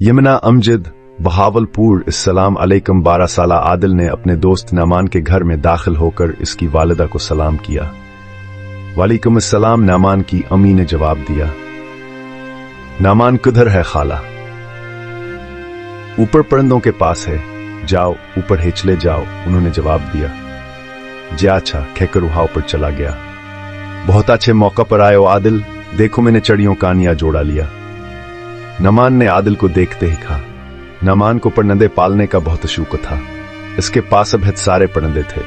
यमुना अमजद बहावलपुर। अस्सलाम अलैकुम। 12 साला आदिल ने अपने दोस्त नामान के घर में दाखिल होकर इसकी वालिदा को सलाम किया। वालेकुम अस्सलाम, नामान की अम्मी ने जवाब दिया। नामान किधर है खाला? ऊपर परिंदों के पास है, जाओ ऊपर हिचले जाओ, उन्होंने जवाब दिया। जी अच्छा कहकर वहां ऊपर चला गया। बहुत अच्छे मौका पर आए हो आदिल, देखो मैंने चिड़ियों का आनिया जोड़ा लिया। नामान ने आदिल को देखते ही कहा। नामान को परिंदे पालने का बहुत शौक था, इसके पास अब सारे परिंदे थे,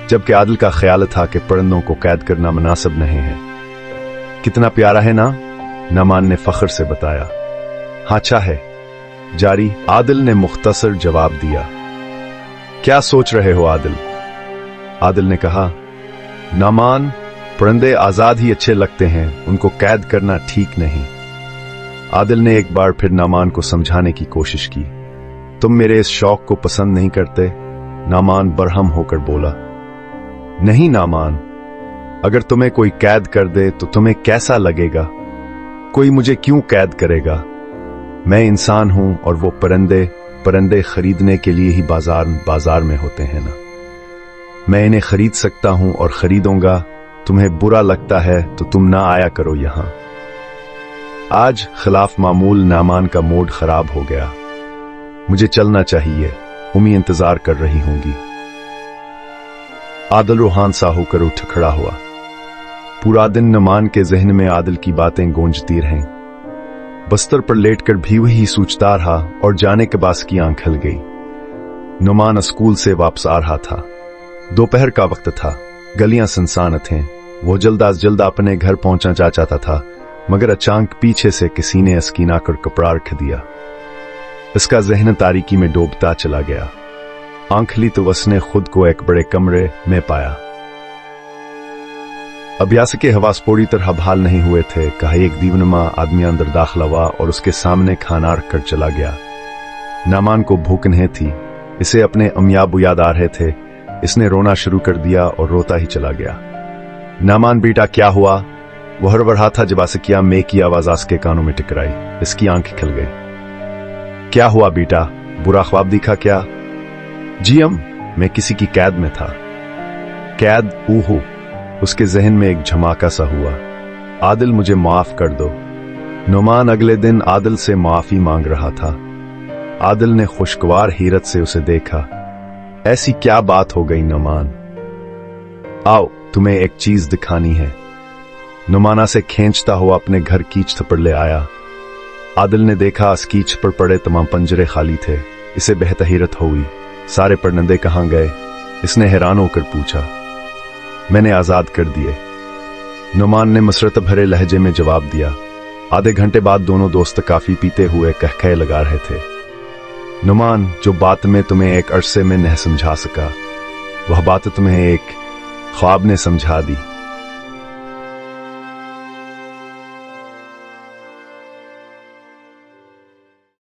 जबकि आदिल का ख्याल था कि परिंदों को कैद करना मुनासिब नहीं है। कितना प्यारा है ना, नामान ने फख्र से बताया। हाँ अच्छा है जारी, आदिल ने मुख्तसर जवाब दिया। क्या सोच रहे हो आदिल? आदिल ने कहा। नामान, परिंदे आजाद ही अच्छे लगते हैं, उनको कैद करना ठीक नहीं। आदिल ने एक बार फिर नामान को समझाने की कोशिश की। तुम मेरे इस शौक को पसंद नहीं करते? नामान बरहम होकर बोला। नहीं नामान, अगर तुम्हें कोई कैद कर दे तो तुम्हें कैसा लगेगा? कोई मुझे क्यों कैद करेगा? मैं इंसान हूं और वो परिंदे खरीदने के लिए ही बाजार में होते हैं ना। मैं इन्हें खरीद सकता हूं और खरीदूंगा। तुम्हें बुरा लगता है तो तुम ना आया करो यहां। आज खिलाफ मामूल नामान का मूड खराब हो गया। मुझे चलना चाहिए, उम्मी इंतजार कर रही होंगी। आदिल रूहान सा होकर उठ खड़ा हुआ। पूरा दिन नामान के जहन में आदिल की बातें गूंजती रहीं। बस्तर पर लेटकर भी वही सोचता रहा और जाने के बाद की आंख खुल गई। नामान स्कूल से वापस आ रहा था। दोपहर का वक्त था, गलियां सुनसान थीं। वो जल्द अपने घर पहुंचना चाहता था, मगर अचानक पीछे से किसी ने अस्कीना कर कपड़ा रख दिया। इसका जहन तारीकी में डूबता चला गया। आंख ली तो उसने खुद को एक बड़े कमरे में पाया। अभ्यास के हवास पूरी तरह बहाल नहीं हुए थे। कहा एक दीवनमा आदमी अंदर दाखिल हुआ और उसके सामने खाना रखकर चला गया। नामान को भूख नहीं थी, इसे अपने अमियाबू याद आ रहे थे। इसने रोना शुरू कर दिया और रोता ही चला गया। नामान बेटा क्या हुआ? वो हड़बड़ा था। जब किया मैं की आवाज उसके कानों में टकराई। इसकी आंखें खिल गई। क्या हुआ बेटा, बुरा ख्वाब दिखा क्या? जी मैं किसी की कैद में था। कैद? ऊहो, उसके जहन में एक झमाका सा हुआ। आदिल मुझे माफ कर दो। नुमान अगले दिन आदिल से माफी मांग रहा था। आदिल ने खुशगवार हैरत से उसे देखा। ऐसी क्या बात हो गई नुमान? आओ तुम्हें एक चीज दिखानी है। नुमाना से खींचता हुआ अपने घर कीच पर ले आया। आदिल ने देखा इस कीच पर पड़े तमाम पंजरे खाली थे। इसे बेहद हैरत हुई। सारे परिंदे कहां गए? इसने हैरान होकर पूछा। मैंने आजाद कर दिए, नुमान ने मसरत भरे लहजे में जवाब दिया। आधे घंटे बाद दोनों दोस्त काफी पीते हुए कहकहे लगा रहे थे। नुमान, जो बात में तुम्हें एक अरसे में नहीं समझा सका, वह बात तुम्हें एक ख्वाब ने समझा दी।